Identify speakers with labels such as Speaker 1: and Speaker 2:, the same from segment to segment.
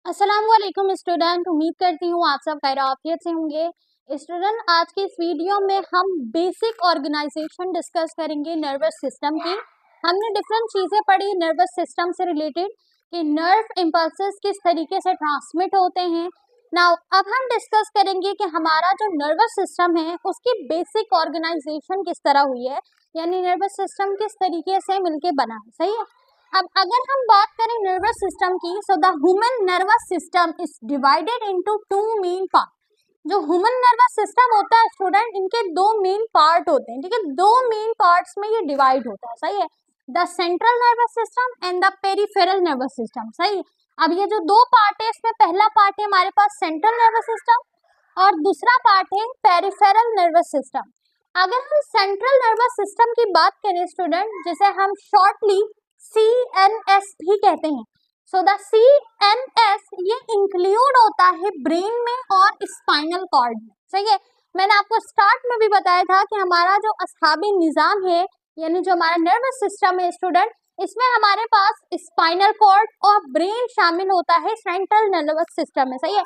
Speaker 1: अस्सलाम वालेकुम स्टूडेंट, उम्मीद करती हूँ आप सब खैरियत से होंगे। स्टूडेंट, आज की इस वीडियो में हम बेसिक ऑर्गेनाइजेशन डिस्कस करेंगे नर्वस सिस्टम की। हमने डिफरेंट चीज़ें पढ़ी नर्वस सिस्टम से रिलेटेड कि नर्व इम्पल्सेस किस तरीके से ट्रांसमिट होते हैं। नाउ अब हम डिस्कस करेंगे कि हमारा जो नर्वस सिस्टम है उसकी बेसिक ऑर्गेनाइजेशन किस तरह हुई है, यानी नर्वस सिस्टम किस तरीके से मिलके बना है। सही है। अब अगर हम बात करें नर्वस सिस्टम की, so the human nervous system is divided into two main part. जो ह्यूमन नर्वस सिस्टम होता है स्टूडेंट, इनके दो मेन पार्ट होते हैं। ठीक है, दो मेन पार्ट्स में ये डिवाइड होता है। सही है, the central nervous system and the peripheral nervous system. सही है। अब ये जो दो पार्ट है, इसमें पहला पार्ट है हमारे पास सेंट्रल नर्वस सिस्टम और दूसरा पार्ट है पेरिफेरल नर्वस सिस्टम। अगर हम सेंट्रल नर्वस सिस्टम की बात करें स्टूडेंट, जिसे हम शॉर्टली CNS भी कहते हैं। सो द CNS ये इंक्लूड होता है ब्रेन में और स्पाइनल कॉर्ड में। सही है। मैंने आपको स्टार्ट में भी बताया था कि हमारा जो अस्हाबी निज़ाम है, यानी जो हमारा नर्वस सिस्टम है स्टूडेंट, इसमें हमारे पास स्पाइनल कॉर्ड और ब्रेन शामिल होता है सेंट्रल नर्वस सिस्टम में। सही है।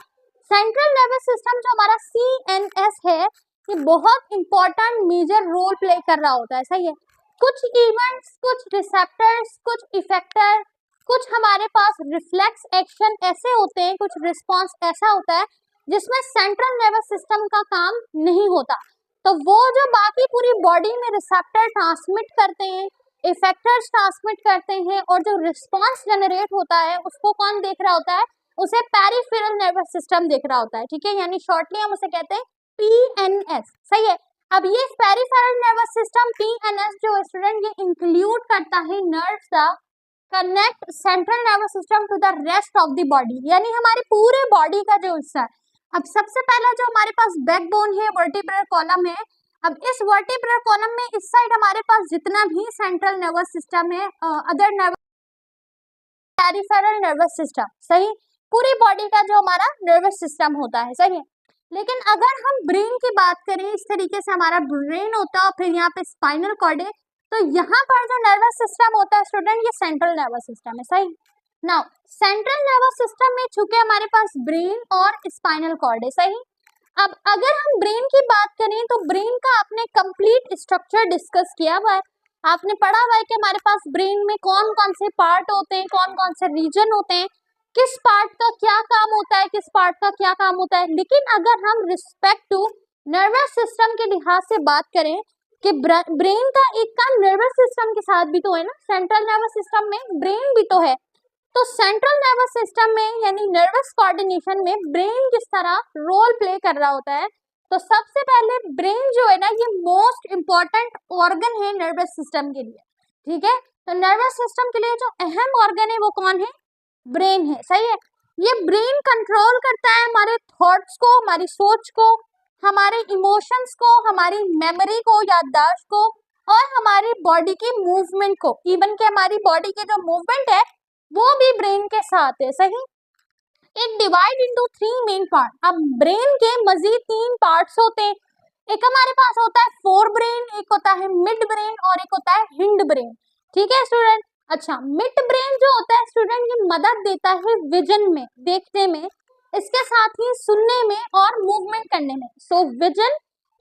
Speaker 1: सेंट्रल नर्वस सिस्टम जो हमारा CNS है, ये बहुत इंपॉर्टेंट मेजर रोल प्ले कर रहा होता है। सही है। कुछ इवेंट्स, कुछ रिसेप्टर्स, कुछ इफेक्टर, कुछ हमारे पास रिफ्लेक्स एक्शन ऐसे होते हैं, कुछ रिस्पांस ऐसा होता है जिसमें सेंट्रल नर्वस सिस्टम का काम नहीं होता। तो वो जो बाकी पूरी बॉडी में रिसेप्टर ट्रांसमिट करते हैं, इफेक्टर्स ट्रांसमिट करते हैं, और जो रिस्पांस जनरेट होता है उसको कौन देख रहा होता है? उसे पेरिफेरल नर्वस सिस्टम देख रहा होता है। ठीक है, यानी शॉर्टली हम उसे कहते हैं PNS। सही है। अब ये पेरिफेरल नर्वस सिस्टम PNS जो स्टूडेंट, ये इंक्लूड करता है nerves the connect central nervous system to the rest of the body, यानी हमारे पूरे बॉडी का जो हिस्सा है। अब सबसे पहला जो हमारे पास बैकबोन है, वर्टिब्रल कॉलम है। अब इस वर्टिब्रल कॉलम में इस साइड हमारे पास जितना भी सेंट्रल नर्वस सिस्टम है, other nervous, peripheral nervous system. सही, पूरी बॉडी का जो हमारा नर्वस सिस्टम होता है। सही है। लेकिन अगर हम ब्रेन की बात करें, इस तरीके से हमारा ब्रेन होता है और फिर यहाँ पे स्पाइनल कॉर्ड है, तो यहाँ पर जो नर्वस सिस्टम होता है स्टूडेंट, ये सेंट्रल नर्वस सिस्टम है। सही। नाउ सेंट्रल नर्वस सिस्टम में चूंकि हमारे पास ब्रेन और स्पाइनल कॉर्ड है। सही। अब अगर हम ब्रेन की बात करें तो ब्रेन का आपने कंप्लीट स्ट्रक्चर डिस्कस किया हुआ है। आपने पढ़ा हुआ है कि हमारे पास ब्रेन में कौन कौन से पार्ट होते हैं, कौन कौन से रीजन होते हैं, किस पार्ट का क्या काम होता है, किस पार्ट का क्या काम होता है। लेकिन अगर हम रिस्पेक्ट टू नर्वस सिस्टम के लिहाज से बात करें कि ब्रेन का एक काम नर्वस सिस्टम के साथ भी तो है ना, सेंट्रल नर्वस सिस्टम में ब्रेन भी तो है। तो सेंट्रल नर्वस सिस्टम में यानी नर्वस कोऑर्डिनेशन में ब्रेन किस तरह रोल प्ले कर रहा होता है? तो सबसे पहले ब्रेन जो है ना, ये मोस्ट इंपॉर्टेंट ऑर्गन है नर्वस सिस्टम के लिए। ठीक है, तो नर्वस सिस्टम के लिए जो अहम ऑर्गन है वो कौन है? ब्रेन है। सही है। ये ब्रेन कंट्रोल करता है हमारे थॉट्स को, हमारी सोच को, हमारे इमोशंस को, हमारी मेमोरी को, याददाश्त को, और हमारी बॉडी की मूवमेंट को। इवन के हमारी बॉडी के जो मूवमेंट है वो भी ब्रेन के साथ है। सही। It divide into three main part. अब ब्रेन के मजीद तीन पार्ट्स होते हैं। एक हमारे पास होता है फोर ब्रेन, एक होता है मिड ब्रेन और एक होता है हिंड ब्रेन। ठीक है स्टूडेंट। अच्छा, मिड ब्रेन जो होता है स्टूडेंट, ये मदद देता है विजन में, देखने में, इसके साथ ही सुनने में और मूवमेंट करने में। सो विजन,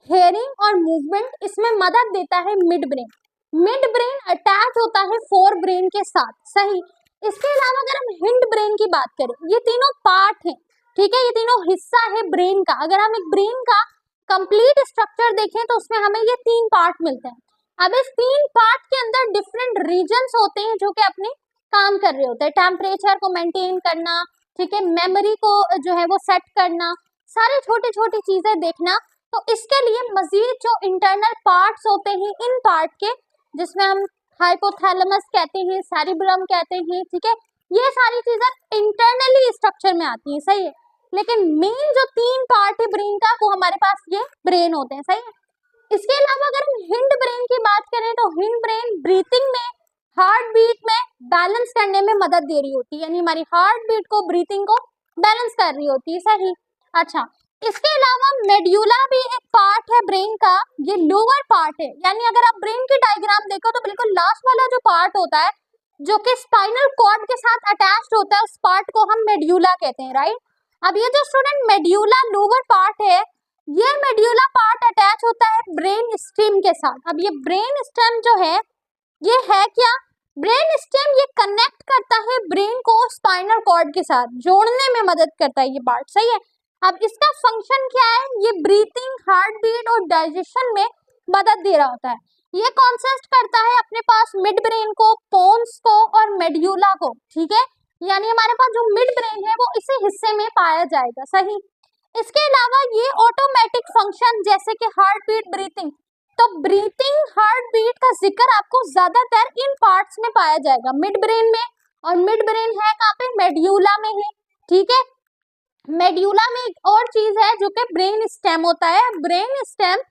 Speaker 1: हेयरिंग और मूवमेंट इसमें मदद देता है mid brain. Mid brain attach होता है फोर ब्रेन के साथ। सही। इसके अलावा अगर हम हिंड ब्रेन की बात करें, ये तीनों पार्ट हैं। ठीक है, ये तीनों हिस्सा है ब्रेन का। अगर हम एक ब्रेन का कंप्लीट स्ट्रक्चर देखें तो उसमें हमें ये तीन पार्ट मिलते हैं। अब इस तीन पार्ट के अंदर डिफरेंट रीजन्स होते हैं जो कि अपने काम कर रहे होते हैं। टेम्परेचर को मेंटेन करना, ठीक है, मेमोरी को जो है वो सेट करना, सारे छोटी छोटी चीजें देखना। तो इसके लिए मजीद जो इंटरनल पार्ट्स होते हैं इन पार्ट के, जिसमें हम हाइपोथैलेमस कहते हैं, सेरिब्रम कहते हैं, ठीक है, ये सारी चीजें इंटरनली स्ट्रक्चर में आती है। सही है। लेकिन मेन जो तीन पार्ट है ब्रेन का, वो हमारे पास ये ब्रेन होते हैं। सही है। इसके अलावा अगर हम हिंड ब्रेन की बात करें तो हिंड ब्रेन ब्रीथिंग में, हार्ट बीट में बैलेंस करने में मदद दे रही होती है, यानी हमारी हार्ट बीट को, ब्रीथिंग को बैलेंस कर रही होती है। सही। अच्छा, इसके अलावा मेड्यूला भी एक पार्ट है ब्रेन का, ये लोअर पार्ट है। यानी अगर आप ब्रेन की डायग्राम देखो तो बिल्कुल लास्ट वाला जो पार्ट होता है जो कि स्पाइनल कॉर्ड के साथ अटैच्ड होता है, उस पार्ट को हम मेड्यूला कहते हैं, राइट। अब ये जो स्टूडेंट मेड्यूला लोअर पार्ट है, ये मेड्यूला पार्ट अटैच होता है ब्रेन स्टेम के साथ। अब ये ब्रेन स्टेम जो है, ये है क्या, ब्रेन स्टेम ये कनेक्ट करता है ब्रेन को स्पाइनल कॉर्ड के साथ, जोड़ने में मदद करता है ये पार्ट, सही है। अब इसका फंक्शन क्या है, ये ब्रीथिंग, हार्ट बीट और डाइजेशन में मदद दे रहा होता है। ये कॉन्सिस्ट करता है अपने पास मिड ब्रेन को, पोन्स को और मेड्यूला को, ठीक है। यानी हमारे पास जो मिड ब्रेन है वो इसी हिस्से में पाया जाएगा, सही। इसके अलावा ये ऑटोमेटिक फंक्शन जैसे कि हार्ट बीट, ब्रीथिंग, तो ब्रीथिंग, हार्ट बीट का जिक्र आपको ज्यादातर इन पार्ट्स में पाया जाएगा, मिड ब्रेन में। और मिड ब्रेन है कहाँ पे, मेड्यूला में है, ठीक है। मेड्यूला में एक और चीज है जो कि ब्रेन स्टेम होता है। ब्रेन स्टेम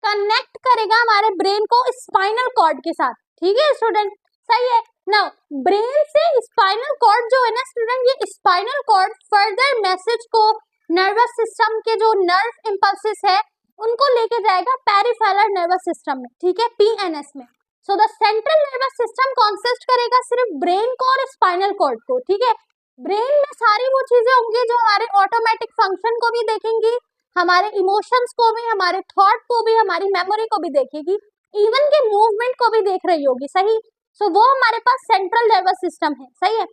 Speaker 1: कनेक्ट करेगा हमारे ब्रेन को स्पाइनल कॉर्ड के साथ, ठीक है स्टूडेंट, सही है। नाउ ब्रेन से स्पाइनल कॉर्ड जो है ना स्टूडेंट, ये स्पाइनल कॉर्ड फर्दर मैसेज को नर्वस सिस्टम के जो नर्व इंपल्सेस है उनको लेके जाएगा पेरिफेरल नर्वस सिस्टम में, ठीक है, पीएनएस में। So the central nervous system consist करेगा सिर्फ ब्रेन को और स्पाइनल कॉर्ड को, ठीक है। ब्रेन में सारी वो चीजें होंगी जो हमारे ऑटोमेटिक फंक्शन को भी देखेंगी, हमारे इमोशंस को भी, हमारे थॉट को भी, हमारी मेमोरी को भी देखेगी, इवन के मूवमेंट को भी देख रही होगी, सही। सो वो हमारे पास सेंट्रल नर्वस सिस्टम है, सही है।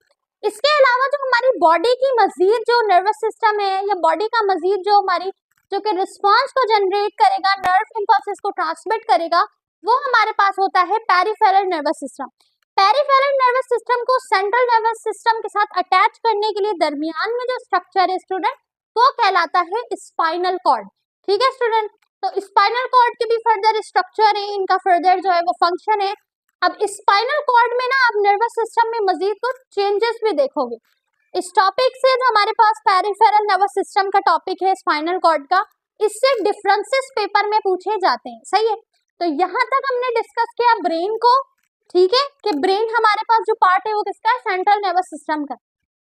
Speaker 1: इसके अलावा जो हमारी बॉडी की मजीद जो नर्वस सिस्टम है, या बॉडी का मजीद जो हमारी जो कि रिस्पॉन्स को जनरेट करेगा, नर्व इंपल्सेस को ट्रांसमिट करेगा, वो हमारे पास होता है peripheral nervous system. Peripheral nervous system को सेंट्रल नर्वस सिस्टम के साथ अटैच करने के लिए दरमियान में जो स्ट्रक्चर है स्टूडेंट, वो कहलाता है स्पाइनल कॉर्ड, ठीक है स्टूडेंट। तो स्पाइनल कॉर्ड के भी फर्दर स्ट्रक्चर है, इनका फर्दर जो है वो फंक्शन है। अब स्पाइनल कॉर्ड में ना आप नर्वस सिस्टम में मजीद कुछ चेंजेस भी देखोगे। इस टॉपिक से जो हमारे पास पेरिफेरल नर्वस सिस्टम का टॉपिक है स्पाइनल कॉर्ड का, इससे डिफरेंसेस पेपर में पूछे जाते हैं, सही है। तो यहाँ तक हमने डिस्कस किया ब्रेन को, ठीक है, कि ब्रेन हमारे पास जो पार्ट है वो किसका है, सेंट्रल नर्वस सिस्टम का।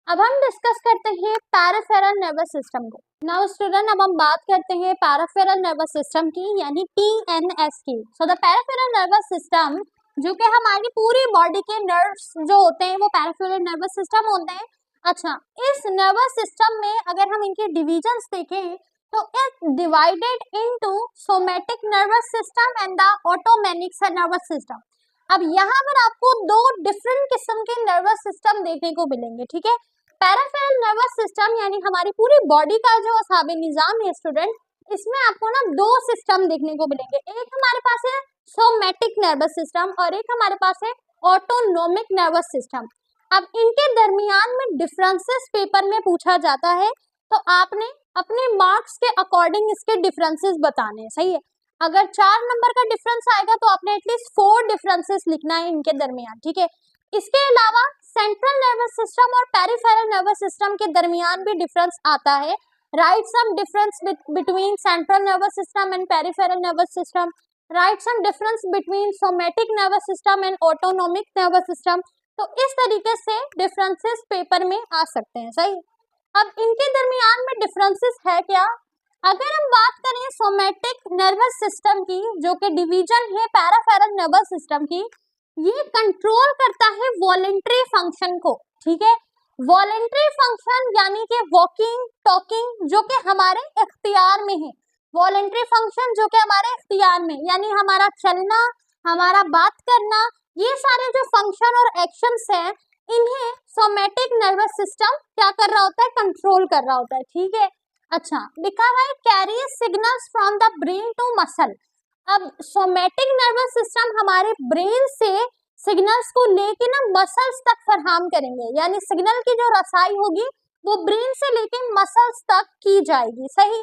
Speaker 1: अब हम डिस्कस करते हैं पेरिफेरल नर्वस सिस्टम को। नाउ स्टूडेंट, अब हम बात करते हैं पेरिफेरल नर्वस सिस्टम की, यानी पीएनएस की। So the peripheral nervous system जो कि हमारी पूरी बॉडी के नर्व्स जो होते हैं वो पेरिफेरल नर्वस सिस्टम होते हैं। अच्छा, इस नर्वस सिस्टम में अगर हम इनके डिविजन्स देखें तो it divided into somatic nervous system and the autonomic nervous system. अब यहाँ पर आपको दो डिफरेंट किस्म के नर्वस सिस्टम देखने को मिलेंगे, ठीक है। पेरिफेरल नर्वस सिस्टम यानी हमारी पूरी बॉडी का जो असाबी निजाम है स्टूडेंट, इसमें आपको ना दो सिस्टम देखने को मिलेंगे। एक हमारे पास है सोमैटिक नर्वस सिस्टम और एक हमारे पास है ऑटोनोमिक नर्वस सिस्टम। अब इनके दरमियान में डिफरेंसेस पेपर में पूछा जाता है, तो आपने अपने मार्क्स के अकॉर्डिंग इसके डिफरेंसेस बताने हैं, सही है। अगर 4 नंबर का डिफरेंस आएगा तो आपने एटलीस्ट 4 डिफरेंसेस लिखना है इनके दरमियान, ठीक है। इसके अलावा सेंट्रल नर्वस सिस्टम और पेरिफेरल नर्वस सिस्टम के दरमियान भी डिफरेंस आता है। Right some difference between central nervous system and peripheral nervous system, right some difference between somatic nervous system and autonomic nervous system. तो इस तरीके से डिफरेंसेस पेपर में आ सकते हैं, सही। अब इनके दरमियान में डिफरेंसेस है क्या, अगर हम बात करें सोमैटिक नर्वस सिस्टम की जो कि डिवीजन है पेरिफेरल नर्वस सिस्टम की, ये कंट्रोल करता है वॉलेंट्री फंक्शन को, ठीक है। वॉलेंट्री फंक्शन यानी कि वॉकिंग, टॉकिंग जो कि हमारे इख्तियार में है। वॉलेंट्री फंक्शन जो कि हमारे इख्तियार में, यानी हमारा चलना, हमारा बात करना, ये सारे जो फंक्शन और एक्शंस हैं, इन्हें सोमैटिक नर्वस सिस्टम क्या कर रहा होता है, कंट्रोल कर रहा होता है, ठीक है। अच्छा, लिखा हुआ है carry signals from the brain to muscle. अब सोमैटिक नर्वस सिस्टम हमारे ब्रेन से सिग्नल्स को लेके ना मसल्स तक फरहम करेंगे, यानी सिग्नल की जो रसाई होगी वो ब्रेन से लेके मसल्स तक की जाएगी, सही।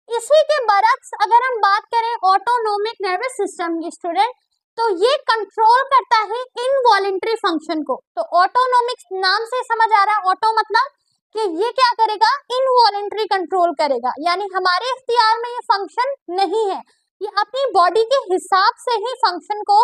Speaker 1: इसी के बरक्स अगर हम बात करें ऑटोनोमिक नर्वस सिस्टम की स्टूडेंट, तो ये कंट्रोल करता है इनवॉलेंट्री फंक्शन को। तो ऑटोनोमिक नाम से समझ आ रहा है, ऑटो मतलब कि ये क्या करेगा, इनवॉलेंट्री कंट्रोल करेगा, यानी हमारे इख्तियार में ये फंक्शन नहीं है, ये अपनी बॉडी के हिसाब से ही फंक्शन को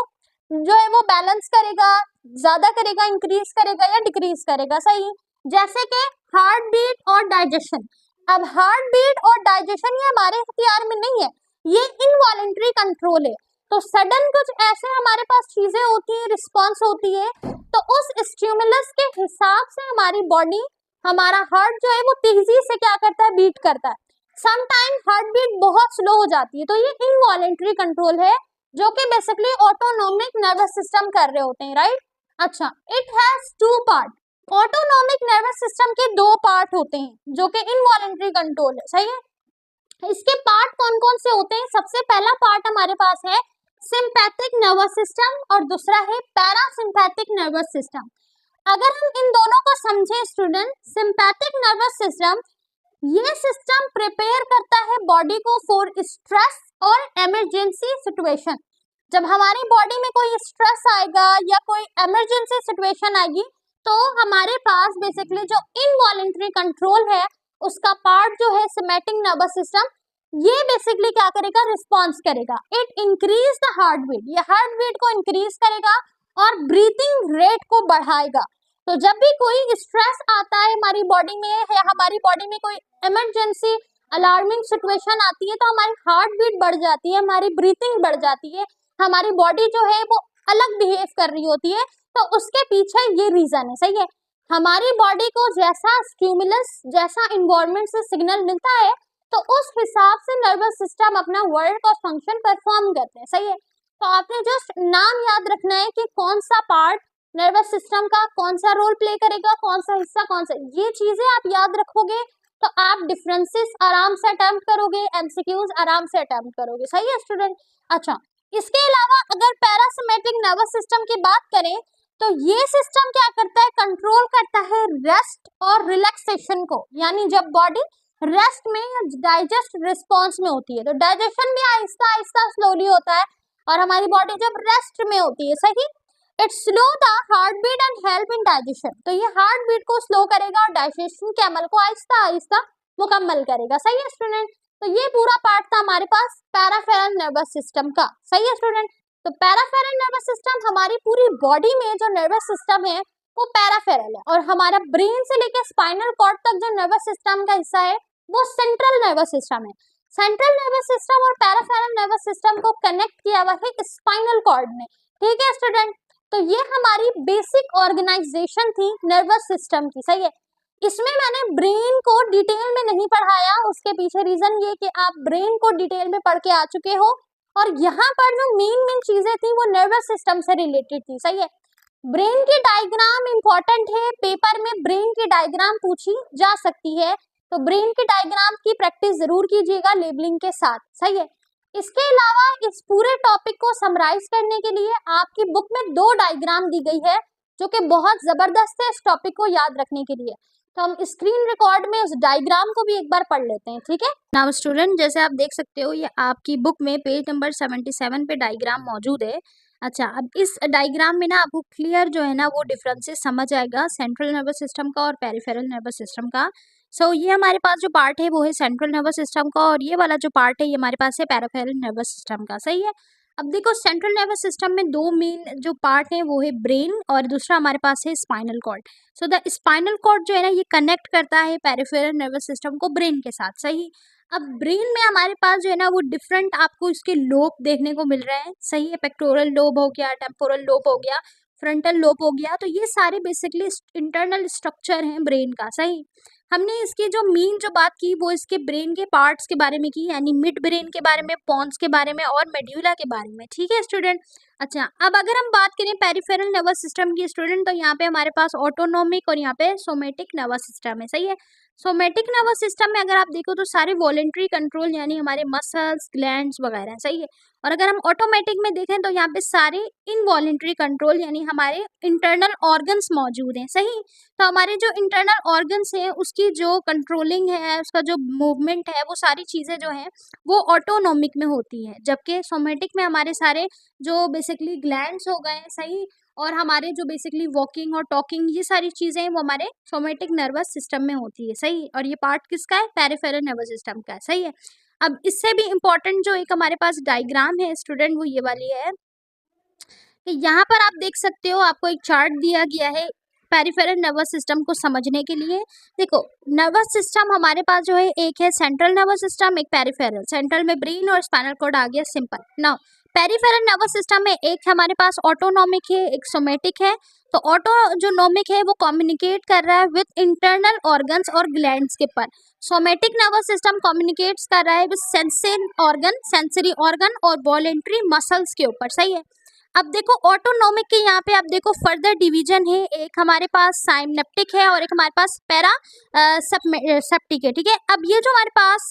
Speaker 1: जो है वो बैलेंस करेगा, ज्यादा करेगा, इंक्रीज करेगा या डिक्रीज करेगा, सही। जैसे कि हार्ट बीट और डाइजेशन। अब हार्ट बीट और डाइजेशन ये हमारे इख्तियार में नहीं है, ये इनवॉलेंट्री कंट्रोल है। तो सडन कुछ ऐसे हमारे पास चीजें होती है, रिस्पॉन्स होती है, तो तो उस स्टिमुलस के हिसाब से हमारी बॉडी, हमारा हार्ट जो है वो तेजी से क्या करता है, बीट करता है। समटाइम हार्ट बीट बहुत स्लो हो जाती है, तो ये इनवॉलेंट्री कंट्रोल है जो कि बेसिकली ऑटोनोमिक नर्वस सिस्टम कर रहे होते हैं, राइट। अच्छा, it has two part. Autonomic nervous system के दो पार्ट होते हैं जो कि इनवॉलेंट्री कंट्रोल है, सही है। इसके पार्ट कौन कौन से होते हैं? सबसे पहला पार्ट हमारे पास है सिंपैथिक नर्वस सिस्टम और दूसरा है पैरासिम्पैथिक नर्वस सिस्टम। अगर हम इन दोनों को समझें स्टूडेंट, सिंपैथिक नर्वस सिस्टम, ये सिस्टम प्रिपेयर करता है बॉडी को फॉर स्ट्रेस और इमरजेंसी सिचुएशन। जब हमारी बॉडी में कोई स्ट्रेस आएगा या कोई इमरजेंसी सिचुएशन आएगी तो हमारे पास बेसिकली जो इनवॉलेंट्री कंट्रोल है उसका पार्ट जो है सिमेटिक नर्वस सिस्टम, ये बेसिकली क्या करेगा, रिस्पॉन्स करेगा। It increase the heart beat, ये हार्ट बीट को इंक्रीज करेगा और ब्रीथिंग रेट को बढ़ाएगा। तो जब भी कोई स्ट्रेस आता है हमारी बॉडी में या हमारी बॉडी में कोई इमरजेंसी अलार्मिंग सिचुएशन आती है तो हमारी हार्ट बीट बढ़ जाती है, हमारी ब्रीथिंग बढ़ जाती है, हमारी बॉडी जो है वो अलग बिहेव कर रही होती है। तो उसके पीछे ये रीजन है, सही है। हमारी बॉडी को जैसा स्टिमुलस, जैसा इन्वायरमेंट से सिग्नल मिलता है तो उस हिसाब से नर्वस सिस्टम अपना वर्क और फंक्शन परफॉर्म करते हैं, सही है। तो आपने जस्ट नाम याद रखना है कि कौन सा पार्ट नर्वस सिस्टम का कौन सा रोल प्ले करेगा, कौन सा हिस्सा कौन सा, ये चीजें आप याद रखोगे तो आप डिफरेंसेस आराम से अटेम्प्ट करोगे, एमसीक्यूज आराम से अटेम्प्ट करोगे, सही है स्टूडेंट। अच्छा, इसके अलावा अगर पैरासिम्पैथिक नर्वस सिस्टम की बात करें तो ये सिस्टम क्या करता है, कंट्रोल करता है रेस्ट और रिलैक्सेशन को। यानी जब बॉडी रेस्ट में या डाइजेस्ट रिस्पॉन्स में होती है तो डाइजेशन भी आहिस्ता आहिस्ता स्लोली होता है, और हमारी बॉडी जब रेस्ट में होती है, सही, it slow the heart beat and help in digestion. तो ये हार्ट बीट को स्लो करेगा और डाइजेशन के अमल को आहिस्ता आहिस्ता मुकम्मल करेगा, सही है स्टूडेंट। तो ये पूरा पार्ट था हमारे पास पैराफेरल नर्वस सिस्टम का, सही है स्टूडेंट। तो पैराफेरल नर्वस सिस्टम, हमारी पूरी बॉडी में जो नर्वस सिस्टम है वो पैराफेरल है, और हमारा ब्रेन से लेकर स्पाइनल कॉर्ड तक जो नर्वस सिस्टम का हिस्सा है वो सेंट्रल नर्वस सिस्टम है। सेंट्रल नर्वस सिस्टम और पैराफेरल नर्वस सिस्टम को कनेक्ट किया हुआ है स्पाइनल कॉर्ड ने, ठीक है स्टूडेंट। तो ये हमारी बेसिक ऑर्गेनाइजेशन थी नर्वस सिस्टम की, सही है। इसमें मैंने ब्रेन को डिटेल में नहीं पढ़ाया, उसके पीछे रीजन ये कि आप ब्रेन को डिटेल में पढ़ के आ चुके हो, और यहाँ पर जो मेन चीजें थी वो नर्वस सिस्टम से रिलेटेड थी, सही है। ब्रेन की डायग्राम इंपॉर्टेंट है, पेपर में ब्रेन की डायग्राम पूछी जा सकती है, तो ब्रेन की डायग्राम की प्रैक्टिस जरूर कीजिएगा लेबलिंग के साथ, सही है। इसके अलावा इस पूरे टॉपिक को समराइज करने के लिए आपकी बुक में 2 डायग्राम दी गई है जो कि बहुत जबरदस्त है इस टॉपिक को याद रखने के लिए। तो हम स्क्रीन रिकॉर्ड में उस डायग्राम को भी एक बार पढ़ लेते हैं, ठीक है। नाउ स्टूडेंट, जैसे आप देख सकते हो ये आपकी बुक में पेज नंबर 77 पे डायग्राम मौजूद है। अच्छा, अब इस डायग्राम में ना आपको क्लियर जो है ना वो डिफरेंसेस समझ आएगा सेंट्रल नर्वस सिस्टम का और पेरिफेरल नर्वस सिस्टम का। ये हमारे पास जो पार्ट है वो है सेंट्रल नर्वस सिस्टम का, और ये वाला जो पार्ट है ये हमारे पास है पेरिफेरल नर्वस सिस्टम का, सही है। अब देखो, सेंट्रल नर्वस सिस्टम में 2 मेन जो पार्ट है वो है ब्रेन और दूसरा हमारे पास है spinal cord. The spinal cord जो है ना ये कनेक्ट करता है पेरिफेरल नर्वस सिस्टम को ब्रेन के साथ, सही। अब ब्रेन में हमारे पास जो है ना वो डिफरेंट आपको इसके लोब देखने को मिल रहे हैं, सही है। पेक्टोरल लोब हो गया, टेम्पोरल लोब हो गया, फ्रंटल लोब हो गया, तो ये सारे बेसिकली इंटरनल स्ट्रक्चर हैं ब्रेन का, सही। हमने इसकी जो मेन जो बात की वो इसके ब्रेन के पार्ट्स के बारे में की, यानी मिड ब्रेन के बारे में, पॉन्स के बारे में और मेड्यूला के बारे में, ठीक है स्टूडेंट। अच्छा, अब अगर हम बात करें पेरिफेरल नर्वस सिस्टम की स्टूडेंट, तो यहाँ पे हमारे पास ऑटोनोमिक और यहाँ पे सोमेटिक नर्वस सिस्टम है, सही है। सोमेटिक नर्वस सिस्टम में अगर आप देखो तो सारे वॉलेंट्री कंट्रोल यानी हमारे मसल्स, ग्लैंड्स वगैरह, सही है। और अगर हम ऑटोमेटिक में देखें तो यहाँ पे सारे इनवॉलेंट्री कंट्रोल यानी हमारे इंटरनल ऑर्गन्स मौजूद हैं, सही। तो हमारे जो इंटरनल ऑर्गन्स हैं उसकी जो कंट्रोलिंग है, उसका जो मूवमेंट है, वो सारी चीज़ें जो हैं वो ऑटोनोमिक में होती हैं, जबकि सोमेटिक में हमारे सारे जो बेसिकली ग्लैंड्स हो गए, सही, और हमारे जो बेसिकली वॉकिंग और टॉकिंग ये सारी चीज़ें हैं वो हमारे सोमेटिक नर्वस सिस्टम में होती है, सही। और ये पार्ट किसका है, पेरिफेरल नर्वस सिस्टम का है, सही है। अब इससे भी इम्पॉर्टेंट जो एक हमारे पास डायग्राम है स्टूडेंट वो ये वाली है कि यहाँ पर आप देख सकते हो, आपको एक चार्ट दिया गया है पेरिफेरल नर्वस सिस्टम को समझने के लिए। देखो, नर्वस सिस्टम हमारे पास जो है एक है सेंट्रल नर्वस सिस्टम, एक पेरिफेरल। सेंट्रल में ब्रेन और स्पाइनल कॉर्ड आ गया, simple. Now peripheral nervous system में एक हमारे पास ऑटोनॉमिक है, एक सोमेटिक है। तो ऑटोनोमिक है वो कम्युनिकेट कर रहा है विथ इंटरनल ऑर्गन्स और ग्लैंड्स के पर। सोमेटिक नर्वस सिस्टम कम्युनिकेट्स कर रहा है विथ सेंसरी ऑर्गन और वॉलेंट्री मसल्स के ऊपर। सही है। अब देखो ऑटोनोमिक के यहाँ पे अब देखो फर्दर डिवीजन है, एक हमारे पास साइनेप्टिक है और एक हमारे पास पैरा सेप्टिक है। ठीक है। अब ये जो हमारे पास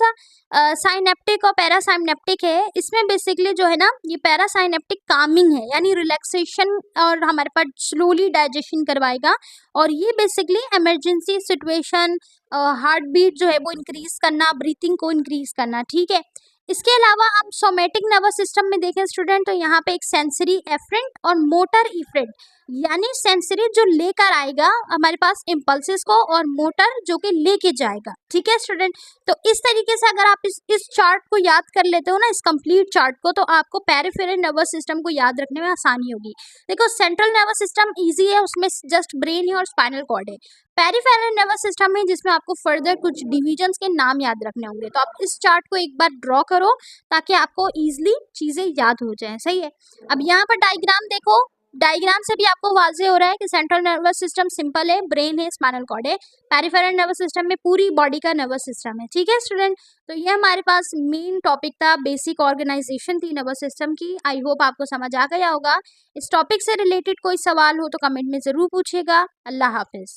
Speaker 1: साइनेप्टिक और पैरासाइनेप्टिक है, इसमें बेसिकली जो है ना, ये पैरासाइनेप्टिक कामिंग है, यानी रिलैक्सेशन और हमारे पास स्लोली डाइजेशन करवाएगा, और ये basically emergency situation, heart beat जो है वो इंक्रीज करना, ब्रीथिंग को इंक्रीज करना। ठीक है। इसके अलावा हम सोमेटिक नर्वस सिस्टम में देखें स्टूडेंट, तो यहाँ पे एक सेंसरी एफरेंट और मोटर इफरेंट, यानी सेंसरी जो लेकर आएगा हमारे पास इम्पल्सेस को, और मोटर जो कि लेके जाएगा। ठीक है स्टूडेंट। तो इस तरीके से अगर आप इस चार्ट को याद कर लेते हो ना, इस कंप्लीट चार्ट को, तो आपको पेरिफेरल नर्वस सिस्टम को याद रखने में आसानी होगी। देखो सेंट्रल नर्वस सिस्टम इजी है, उसमें जस्ट ब्रेन है और स्पाइनल कॉर्ड है। पेरिफेरल नर्वस सिस्टम है जिसमें आपको फर्दर कुछ डिविजन्स के नाम याद रखने होंगे। तो आप इस चार्ट को एक बार ड्रॉ करो ताकि आपको इजीली चीजें याद हो जाएं। सही है। अब यहाँ पर डायग्राम देखो, डायग्राम से भी आपको वाज़ेह हो रहा है कि सेंट्रल नर्वस सिस्टम सिंपल है, ब्रेन है, स्पाइनल कॉर्ड है। पेरिफेरल नर्वस सिस्टम में पूरी बॉडी का नर्वस सिस्टम है। ठीक है स्टूडेंट। तो ये हमारे पास मेन टॉपिक था, बेसिक ऑर्गेनाइजेशन थी नर्वस सिस्टम की। आई होप आपको समझ आ गया होगा। इस टॉपिक से रिलेटेड कोई सवाल हो तो कमेंट में जरूर पूछिएगा। अल्लाह हाफिज।